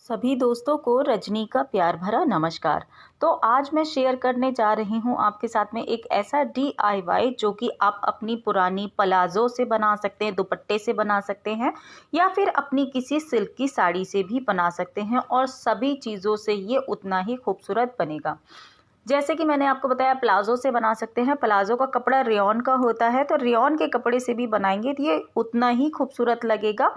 सभी दोस्तों को रजनी का प्यार भरा नमस्कार। तो आज मैं शेयर करने जा रही हूँ आपके साथ में एक ऐसा DIY जो कि आप अपनी पुरानी प्लाजो से बना सकते हैं, दुपट्टे से बना सकते हैं या फिर अपनी किसी सिल्क की साड़ी से भी बना सकते हैं और सभी चीज़ों से ये उतना ही खूबसूरत बनेगा। जैसे कि मैंने आपको बताया प्लाजो से बना सकते हैं। प्लाजो का कपड़ा रेयॉन का होता है, तो रेयॉन के कपड़े से भी बनाएंगे तो ये उतना ही खूबसूरत लगेगा।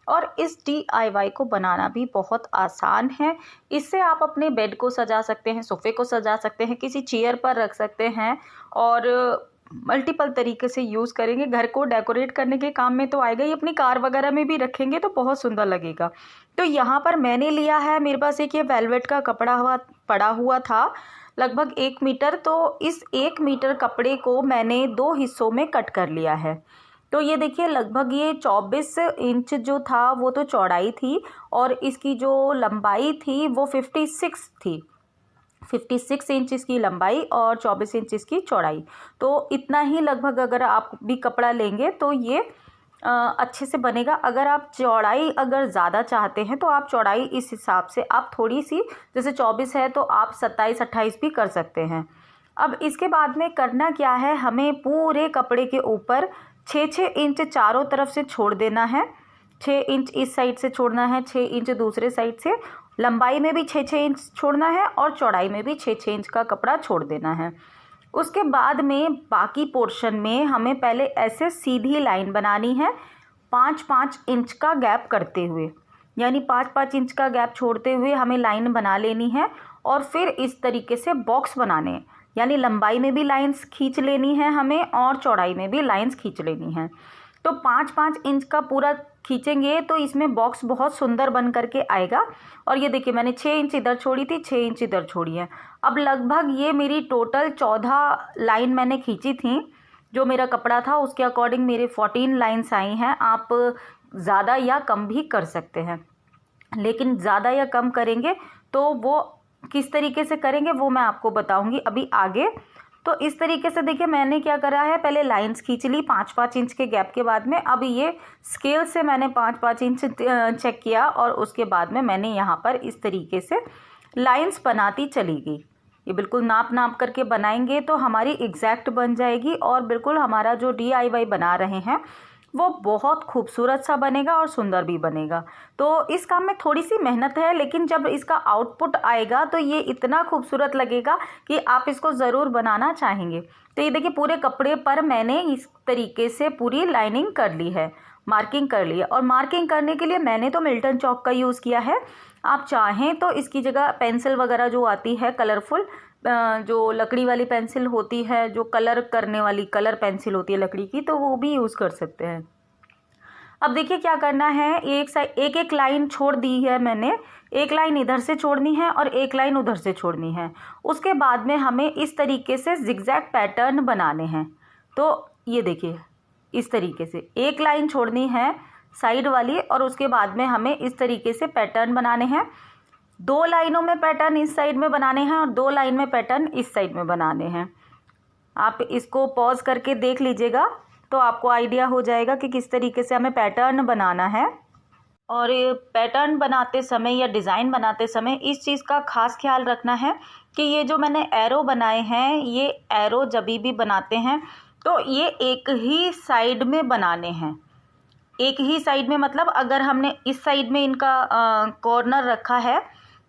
और इस DIY को बनाना भी बहुत आसान है। इससे आप अपने बेड को सजा सकते हैं, सोफे को सजा सकते हैं, किसी चेयर पर रख सकते हैं और मल्टीपल तरीके से यूज़ करेंगे। घर को डेकोरेट करने के काम में तो आएगा ही, अपनी कार वगैरह में भी रखेंगे तो बहुत सुंदर लगेगा। तो यहाँ पर मैंने लिया है, मेरे पास एक ये वेलवेट का कपड़ा पड़ा हुआ था लगभग 1 मीटर। तो इस 1 मीटर कपड़े को मैंने 2 हिस्सों में कट कर लिया है। तो ये देखिए लगभग ये 24 इंच जो था वो तो चौड़ाई थी और इसकी जो लंबाई थी वो 56 थी। 56 इंच इसकी लंबाई और 24 इंच इसकी चौड़ाई। तो इतना ही लगभग अगर आप भी कपड़ा लेंगे तो ये अच्छे से बनेगा। अगर आप चौड़ाई अगर ज़्यादा चाहते हैं तो आप चौड़ाई इस हिसाब से आप थोड़ी सी, जैसे 24 है तो आप 27-28 भी कर सकते हैं। अब इसके बाद में करना क्या है, हमें पूरे कपड़े के ऊपर 6-6 इंच चारों तरफ से छोड़ देना है। 6 इंच इस साइड से छोड़ना है, 6 इंच दूसरे साइड से। लंबाई में भी 6-6 इंच छोड़ना है और चौड़ाई में भी 6-6 इंच का कपड़ा छोड़ देना है। उसके बाद में बाकी पोर्शन में हमें पहले ऐसे सीधी लाइन बनानी है 5-5 इंच का गैप करते हुए, यानी 5-5 इंच का गैप छोड़ते हुए हमें लाइन बना लेनी है। और फिर इस तरीके से बॉक्स बनाने हैं, यानी लंबाई में भी लाइंस खींच लेनी है हमें और चौड़ाई में भी लाइंस खींच लेनी है। तो 5-5 इंच का पूरा खींचेंगे तो इसमें बॉक्स बहुत सुंदर बन करके आएगा। और ये देखिए मैंने 6 इंच इधर छोड़ी थी, 6 इंच इधर छोड़ी है। अब लगभग ये मेरी टोटल 14 लाइन मैंने खींची थी। जो मेरा कपड़ा था उसके अकॉर्डिंग मेरे 14 लाइन्स आई हैं। आप ज़्यादा या कम भी कर सकते हैं, लेकिन ज़्यादा या कम करेंगे तो वो किस तरीके से करेंगे वो मैं आपको बताऊंगी अभी आगे। तो इस तरीके से देखिए मैंने क्या करा है, पहले लाइंस खींच ली 5-5 इंच के गैप के बाद में। अब ये स्केल से मैंने 5-5 इंच चेक किया और उसके बाद में मैंने यहाँ पर इस तरीके से लाइंस बनाती चली गई। ये बिल्कुल नाप नाप करके बनाएंगे तो हमारी एग्जैक्ट बन जाएगी और बिल्कुल हमारा जो DIY बना रहे हैं वो बहुत खूबसूरत सा बनेगा और सुंदर भी बनेगा। तो इस काम में थोड़ी सी मेहनत है, लेकिन जब इसका आउटपुट आएगा तो ये इतना खूबसूरत लगेगा कि आप इसको ज़रूर बनाना चाहेंगे। तो ये देखिए पूरे कपड़े पर मैंने इस तरीके से पूरी लाइनिंग कर ली है, मार्किंग कर ली है। और मार्किंग करने के लिए मैंने तो मिल्टन चॉक का यूज़ किया है। आप चाहें तो इसकी जगह पेंसिल वगैरह जो आती है कलरफुल, जो लकड़ी वाली पेंसिल होती है, जो कलर करने वाली कलर पेंसिल होती है लकड़ी की, तो वो भी यूज़ कर सकते हैं। अब देखिए क्या करना है, एक एक लाइन छोड़ दी है मैंने। एक लाइन इधर से छोड़नी है और एक लाइन उधर से छोड़नी है। उसके बाद में हमें इस तरीके से जिगजैग पैटर्न बनाने हैं। तो ये देखिए इस तरीके से एक लाइन छोड़नी है साइड वाली और उसके बाद में हमें इस तरीके से पैटर्न बनाने हैं। 2 लाइनों में पैटर्न इस साइड में बनाने हैं और 2 लाइन में पैटर्न इस साइड में बनाने हैं। आप इसको पॉज करके देख लीजिएगा तो आपको आइडिया हो जाएगा कि किस तरीके से हमें पैटर्न बनाना है। और ये पैटर्न बनाते समय या डिज़ाइन बनाते समय इस चीज़ का खास ख्याल रखना है कि ये जो मैंने एरो बनाए हैं, ये एरो जब भी बनाते हैं तो ये एक ही साइड में बनाने हैं। एक ही साइड में मतलब अगर हमने इस साइड में इनका कॉर्नर रखा है,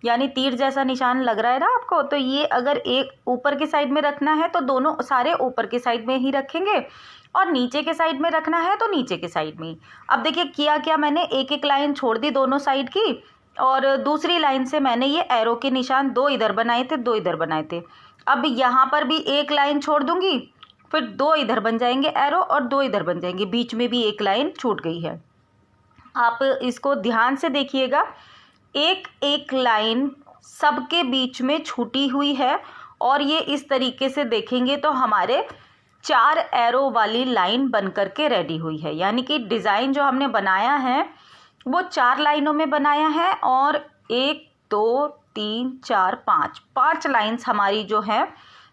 यानी तीर जैसा निशान लग रहा है ना आपको, तो ये अगर एक ऊपर के साइड में रखना है तो दोनों सारे ऊपर के साइड में ही रखेंगे और नीचे के साइड में रखना है तो नीचे के साइड में ही। अब देखिए किया क्या, मैंने एक एक लाइन छोड़ दी दोनों साइड की और दूसरी लाइन से मैंने ये एरो के निशान 2 इधर बनाए थे, 2 इधर बनाए थे। अब यहाँ पर भी एक लाइन छोड़ दूंगी, फिर 2 इधर बन जाएंगे एरो और 2 इधर बन जाएंगे, बीच में भी एक लाइन छूट गई है। आप इसको ध्यान से देखिएगा, एक एक लाइन सबके बीच में छूटी हुई है और ये इस तरीके से देखेंगे तो हमारे 4 एरो वाली लाइन बन करके रेडी हुई है। यानी कि डिज़ाइन जो हमने बनाया है वो 4 लाइनों में बनाया है और 1 2 3 4 5 लाइन्स हमारी जो है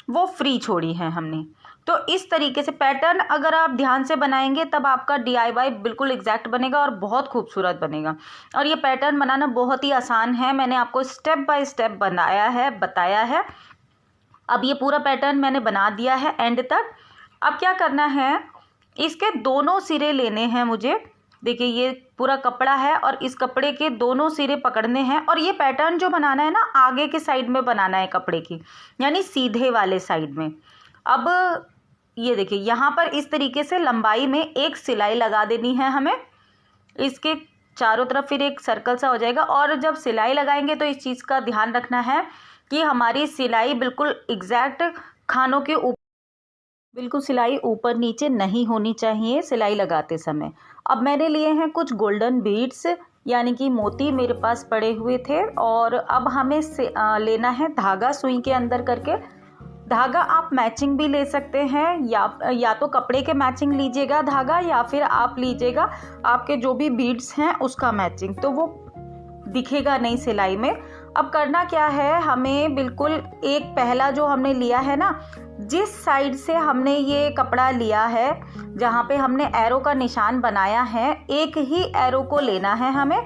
वो फ्री छोड़ी हैं हमने। तो तो इस तरीके से पैटर्न अगर आप ध्यान से बनाएंगे तब आपका DIY बिल्कुल एग्जैक्ट बनेगा और बहुत खूबसूरत बनेगा। और ये पैटर्न बनाना बहुत ही आसान है, मैंने आपको स्टेप बाय स्टेप बताया है। अब ये पूरा पैटर्न मैंने बना दिया है एंड तक। अब क्या करना है, इसके दोनों सिरे लेने हैं मुझे। देखिए ये पूरा कपड़ा है और इस कपड़े के दोनों सिरे पकड़ने हैं और ये पैटर्न जो बनाना है ना आगे के साइड में बनाना है कपड़े की, यानी सीधे वाले साइड में। अब ये देखिए यहाँ पर इस तरीके से लंबाई में एक सिलाई लगा देनी है हमें। इसके चारों तरफ फिर एक सर्कल सा हो जाएगा। और जब सिलाई लगाएंगे तो इस चीज़ का ध्यान रखना है कि हमारी सिलाई बिल्कुल एग्जैक्ट खानों के ऊपर, बिल्कुल सिलाई ऊपर नीचे नहीं होनी चाहिए सिलाई लगाते समय। अब मैंने लिए हैं कुछ गोल्डन बीड्स, यानी कि मोती मेरे पास पड़े हुए थे। और अब हमें लेना है धागा सुई के अंदर करके। धागा आप मैचिंग भी ले सकते हैं, या तो कपड़े के मैचिंग लीजिएगा धागा, या फिर आप लीजिएगा आपके जो भी बीड्स हैं उसका मैचिंग, तो वो दिखेगा नहीं सिलाई में। अब करना क्या है, हमें बिल्कुल एक पहला जो हमने लिया है ना, जिस साइड से हमने ये कपड़ा लिया है जहाँ पे हमने एरो का निशान बनाया है, एक ही एरो को लेना है हमें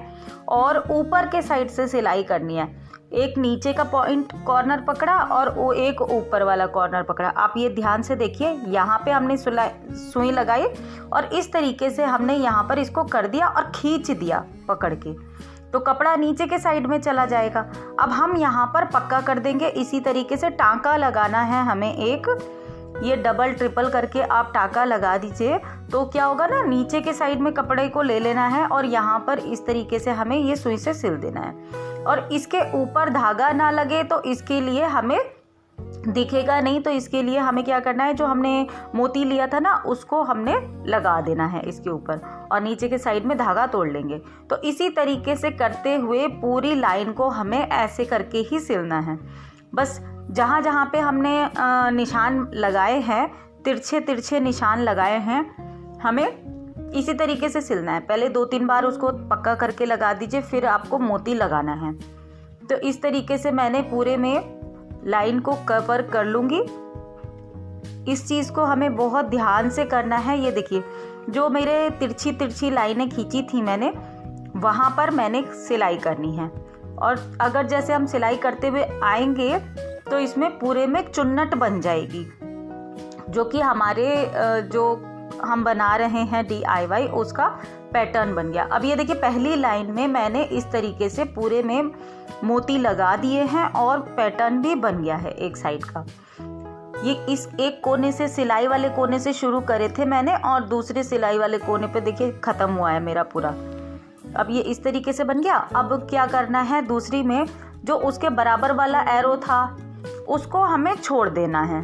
और ऊपर के साइड से सिलाई करनी है। एक नीचे का पॉइंट कॉर्नर पकड़ा और वो एक ऊपर वाला कॉर्नर पकड़ा। आप ये ध्यान से देखिए, यहाँ पे हमने सुई लगाई और इस तरीके से हमने यहाँ पर इसको कर दिया और खींच दिया पकड़ के, तो कपड़ा नीचे के साइड में चला जाएगा। अब हम यहाँ पर पक्का कर देंगे। इसी तरीके से टाँका लगाना है हमें एक, ये डबल ट्रिपल करके आप टाँका लगा दीजिए। तो क्या होगा ना, नीचे के साइड में कपड़े को ले लेना है और यहाँ पर इस तरीके से हमें ये सुई से सिल देना है। और इसके ऊपर धागा ना लगे तो इसके लिए हमें दिखेगा नहीं, तो इसके लिए हमें क्या करना है, जो हमने मोती लिया था ना उसको हमने लगा देना है इसके ऊपर और नीचे के साइड में धागा तोड़ लेंगे। तो इसी तरीके से करते हुए पूरी लाइन को हमें ऐसे करके ही सिलना है। बस जहाँ जहाँ पे हमने निशान लगाए हैं, तिरछे तिरछे निशान लगाए हैं, हमें इसी तरीके से सिलना है। पहले 2-3 बार उसको पक्का करके लगा दीजिए, फिर आपको मोती लगाना है। तो इस तरीके से मैंने पूरे में लाइन को कवर कर लूँगी। इस चीज़ को हमें बहुत ध्यान से करना है। ये देखिए, जो मेरे तिरछी तिरछी लाइनें खींची थी मैंने, वहाँ पर मैंने सिलाई करनी है। और अगर जैसे हम सिलाई करते हुए आएंगे तो इसमें पूरे में चुन्नट बन जाएगी, जो कि हमारे जो हम बना रहे हैं DIY उसका पैटर्न बन गया। अब ये देखिए, पहली लाइन में मैंने इस तरीके से पूरे में मोती लगा दिए हैं और पैटर्न भी बन गया है एक साइड का। ये इस एक कोने से, सिलाई वाले कोने से शुरू करे थे मैंने और दूसरे सिलाई वाले कोने पे देखिए ख़त्म हुआ है मेरा पूरा। अब ये इस तरीके से बन गया। अब क्या करना है, दूसरी में जो उसके बराबर वाला एरो था उसको हमें छोड़ देना है।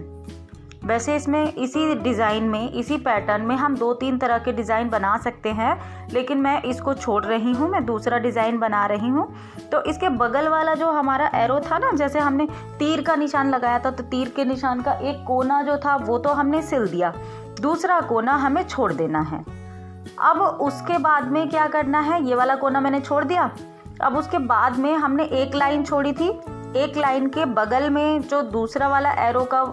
वैसे इसमें इसी डिज़ाइन में, इसी पैटर्न में हम 2-3 तरह के डिज़ाइन बना सकते हैं, लेकिन मैं इसको छोड़ रही हूँ, मैं दूसरा डिज़ाइन बना रही हूँ। तो इसके बगल वाला जो हमारा एरो था ना, जैसे हमने तीर का निशान लगाया था, तो तीर के निशान का एक कोना जो था वो तो हमने सिल दिया, दूसरा कोना हमें छोड़ देना है। अब उसके बाद में क्या करना है, ये वाला कोना मैंने छोड़ दिया। अब उसके बाद में हमने एक लाइन छोड़ी थी, एक लाइन के बगल में जो दूसरा वाला एरो का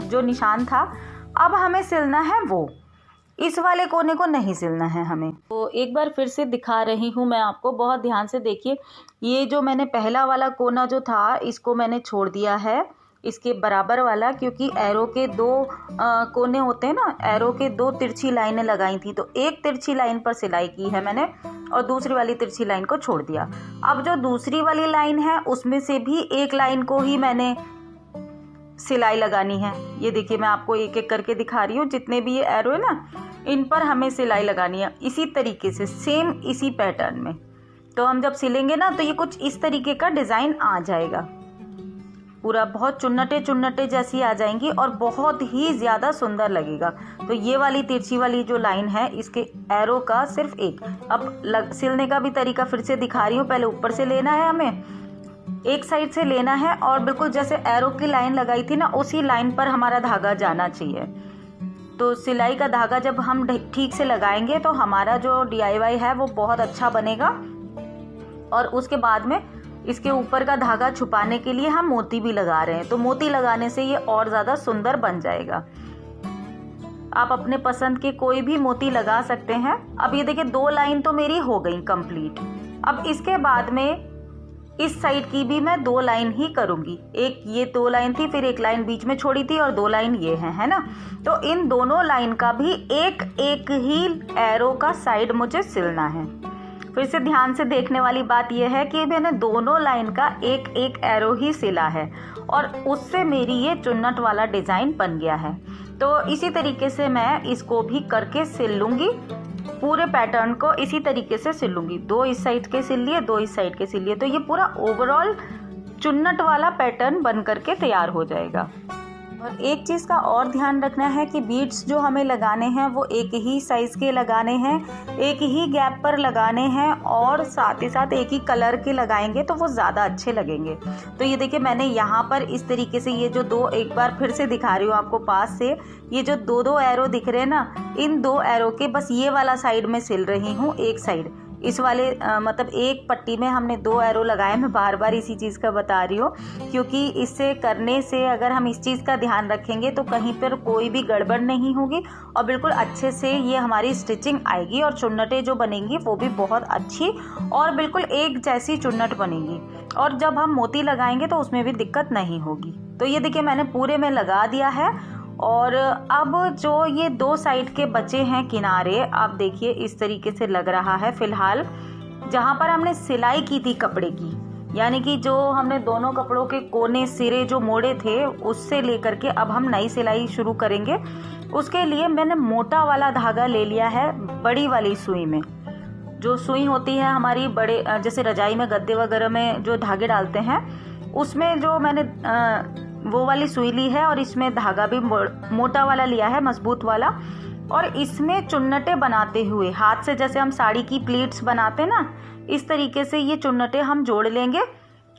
जो निशान था, अब हमें सिलना है वो, इस वाले कोने को नहीं सिलना है हमें। तो एक बार फिर से दिखा रही हूँ मैं आपको, बहुत ध्यान से देखिए। ये जो मैंने पहला वाला कोना जो था इसको मैंने छोड़ दिया है, इसके बराबर वाला, क्योंकि एरो के 2 कोने होते हैं ना, एरो के 2 तिरछी लाइनें लगाई थी, तो एक तिरछी लाइन पर सिलाई की है मैंने और दूसरी वाली तिरछी लाइन को छोड़ दिया। अब जो दूसरी वाली लाइन है उसमें से भी एक लाइन को ही मैंने सिलाई लगानी है। ये देखिए, मैं आपको एक एक करके दिखा रही हूँ, जितने भी ये एरो है ना इन पर हमें सिलाई लगानी है इसी तरीके से, सेम इसी पैटर्न में। तो हम जब सिलेंगे ना तो ये कुछ इस तरीके का डिज़ाइन आ जाएगा, पूरा बहुत चुन्नटे चुन्नटे जैसी आ जाएंगी और बहुत ही ज़्यादा सुंदर लगेगा। तो ये वाली तिरछी वाली जो लाइन है इसके एरो का सिर्फ एक। अब सिलने का भी तरीका फिर से दिखा रही हूँ। पहले ऊपर से लेना है, हमें एक साइड से लेना है और बिल्कुल जैसे एरो की लाइन लगाई थी ना उसी लाइन पर हमारा धागा जाना चाहिए। तो सिलाई का धागा जब हम ठीक से लगाएंगे तो हमारा जो DIY है वो बहुत अच्छा बनेगा। और उसके बाद में इसके ऊपर का धागा छुपाने के लिए हम मोती भी लगा रहे हैं, तो मोती लगाने से ये और ज़्यादा सुंदर बन जाएगा। आप अपने पसंद के कोई भी मोती लगा सकते हैं। अब ये देखिए 2 लाइन तो मेरी हो गई कंप्लीट। अब इसके बाद में इस साइड की भी मैं 2 लाइन ही करूंगी। एक ये 2 लाइन थी, फिर एक लाइन बीच में छोड़ी थी और 2 लाइन ये है ना। तो इन दोनों लाइन का भी एक एक ही एरो का साइड मुझे सिलना है। फिर से ध्यान से देखने वाली बात यह है कि मैंने दोनों लाइन का एक एक एरो ही सिला है और उससे मेरी ये चुन्नट वाला डिज़ाइन बन गया है। तो इसी तरीके से मैं इसको भी करके सिल लूँगी। पूरे पैटर्न को इसी तरीके से सिल लूँगी। 2 इस साइड के सिल लिए, 2 इस साइड के सिल लिए, तो ये पूरा ओवरऑल चुन्नट वाला पैटर्न बन करके तैयार हो जाएगा। और एक चीज़ का और ध्यान रखना है कि बीड्स जो हमें लगाने हैं वो एक ही साइज़ के लगाने हैं, एक ही गैप पर लगाने हैं और साथ ही साथ एक ही कलर के लगाएंगे तो वो ज़्यादा अच्छे लगेंगे। तो ये देखिए मैंने यहाँ पर इस तरीके से ये जो 2, एक बार फिर से दिखा रही हूँ आपको पास से, ये जो 2 एरो दिख रहे हैं ना, इन 2 एरो के बस ये वाला साइड में सिल रही हूँ। एक साइड इस वाले मतलब एक पट्टी में हमने 2 एरो लगाए। मैं बार बार इसी चीज़ का बता रही हूँ क्योंकि इससे करने से अगर हम इस चीज़ का ध्यान रखेंगे तो कहीं पर कोई भी गड़बड़ नहीं होगी और बिल्कुल अच्छे से ये हमारी स्टिचिंग आएगी और चुन्नटें जो बनेंगी वो भी बहुत अच्छी और बिल्कुल एक जैसी चुन्नट बनेगी और जब हम मोती लगाएंगे तो उसमें भी दिक्कत नहीं होगी। तो ये देखिए मैंने पूरे में लगा दिया है। और अब जो ये 2 साइड के बचे हैं किनारे, आप देखिए इस तरीके से लग रहा है फिलहाल। जहाँ पर हमने सिलाई की थी कपड़े की, यानी कि जो हमने दोनों कपड़ों के कोने सिरे जो मोड़े थे उससे लेकर के अब हम नई सिलाई शुरू करेंगे। उसके लिए मैंने मोटा वाला धागा ले लिया है बड़ी वाली सुई में। जो सुई होती है हमारी बड़े, जैसे रजाई में गद्दे वगैरह में जो धागे डालते हैं, उसमें जो मैंने वो वाली सुई ली है और इसमें धागा भी मोटा वाला लिया है, मजबूत वाला। और इसमें चुन्नटें बनाते हुए हाथ से, जैसे हम साड़ी की प्लीट्स बनाते हैं ना, इस तरीके से ये चुन्नटें हम जोड़ लेंगे।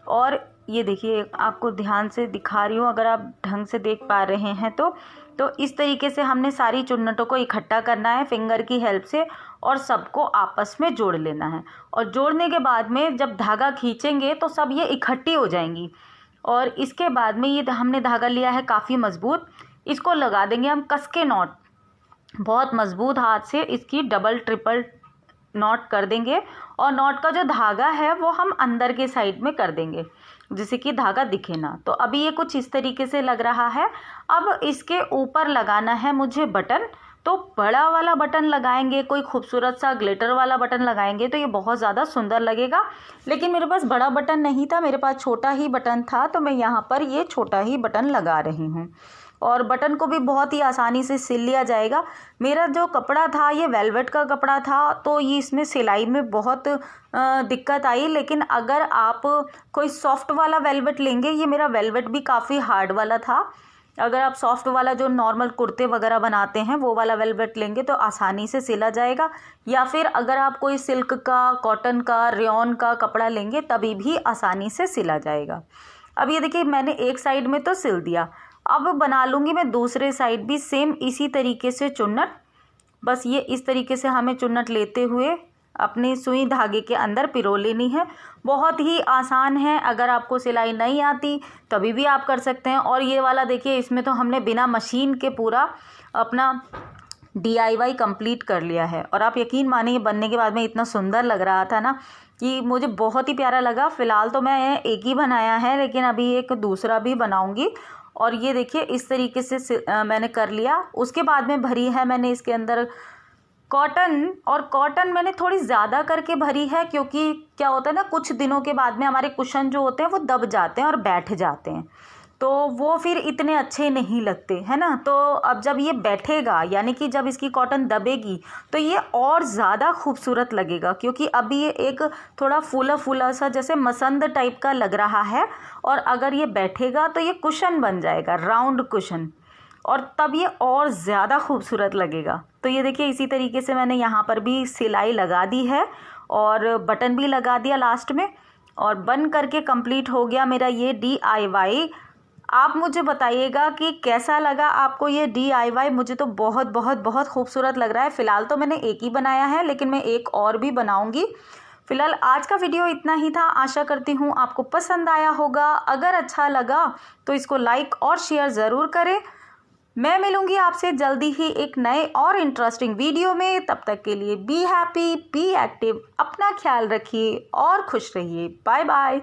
और ये देखिए आपको ध्यान से दिखा रही हूँ, अगर आप ढंग से देख पा रहे हैं तो इस तरीके से हमने सारी चुन्नटों को इकट्ठा करना है फिंगर की हेल्प से और सबको आपस में जोड़ लेना है। और जोड़ने के बाद में जब धागा खींचेंगे तो सब ये इकट्ठी हो जाएंगी। और इसके बाद में ये हमने धागा लिया है काफ़ी मजबूत, इसको लगा देंगे हम कस के नॉट। बहुत मजबूत हाथ से इसकी डबल ट्रिपल नॉट कर देंगे और नॉट का जो धागा है वो हम अंदर के साइड में कर देंगे जिससे कि धागा दिखे ना। तो अभी ये कुछ इस तरीके से लग रहा है। अब इसके ऊपर लगाना है मुझे बटन। तो बड़ा वाला बटन लगाएंगे, कोई खूबसूरत सा ग्लिटर वाला बटन लगाएंगे तो ये बहुत ज़्यादा सुंदर लगेगा। लेकिन मेरे पास बड़ा बटन नहीं था, मेरे पास छोटा ही बटन था, तो मैं यहाँ पर ये छोटा ही बटन लगा रही हूँ। और बटन को भी बहुत ही आसानी से सिल लिया जाएगा। मेरा जो कपड़ा था ये वेलवेट का कपड़ा था, तो ये इसमें सिलाई में बहुत दिक्कत आई। लेकिन अगर आप कोई सॉफ्ट वाला वेलवेट लेंगे, ये मेरा वेलवेट भी काफ़ी हार्ड वाला था, अगर आप सॉफ्ट वाला जो नॉर्मल कुर्ते वगैरह बनाते हैं वो वाला वेलवेट लेंगे तो आसानी से सिला जाएगा। या फिर अगर आप कोई सिल्क का, कॉटन का, रेयॉन का कपड़ा लेंगे तभी भी आसानी से सिला जाएगा। अब ये देखिए मैंने एक साइड में तो सिल दिया, अब बना लूँगी मैं दूसरे साइड भी सेम इसी तरीके से चुन्नट। बस ये इस तरीके से हमें चुन्नट लेते हुए अपनी सुई धागे के अंदर पिरो लेनी है। बहुत ही आसान है, अगर आपको सिलाई नहीं आती तभी भी आप कर सकते हैं। और ये वाला देखिए, इसमें तो हमने बिना मशीन के पूरा अपना DIY कंप्लीट कर लिया है। और आप यकीन मानिए बनने के बाद में इतना सुंदर लग रहा था ना कि मुझे बहुत ही प्यारा लगा। फ़िलहाल तो मैं एक ही बनाया है, लेकिन अभी एक दूसरा भी बनाऊंगी। और ये देखिए इस तरीके से मैंने कर लिया। उसके बाद में भरी है मैंने इसके अंदर कॉटन, और कॉटन मैंने थोड़ी ज़्यादा करके भरी है क्योंकि क्या होता है ना, कुछ दिनों के बाद में हमारे कुशन जो होते हैं वो दब जाते हैं और बैठ जाते हैं, तो वो फिर इतने अच्छे नहीं लगते है ना। तो अब जब ये बैठेगा, यानी कि जब इसकी कॉटन दबेगी तो ये और ज़्यादा खूबसूरत लगेगा, क्योंकि अभी ये एक थोड़ा फूला फूला सा जैसे मसंद टाइप का लग रहा है। और अगर ये बैठेगा तो ये कुशन बन जाएगा, राउंड कुशन, और तब ये और ज़्यादा खूबसूरत लगेगा। तो ये देखिए इसी तरीके से मैंने यहाँ पर भी सिलाई लगा दी है और बटन भी लगा दिया लास्ट में, और बन करके कंप्लीट हो गया मेरा ये DIY। आप मुझे बताइएगा कि कैसा लगा आपको ये DIY। मुझे तो बहुत बहुत बहुत खूबसूरत लग रहा है। फ़िलहाल तो मैंने एक ही बनाया है, लेकिन मैं एक और भी बनाऊंगी। फ़िलहाल आज का वीडियो इतना ही था। आशा करती हूँ आपको पसंद आया होगा। अगर अच्छा लगा तो इसको लाइक और शेयर ज़रूर करें। मैं मिलूंगी आपसे जल्दी ही एक नए और इंटरेस्टिंग वीडियो में। तब तक के लिए बी हैप्पी, बी एक्टिव, अपना ख्याल रखिए और खुश रहिए। Bye bye.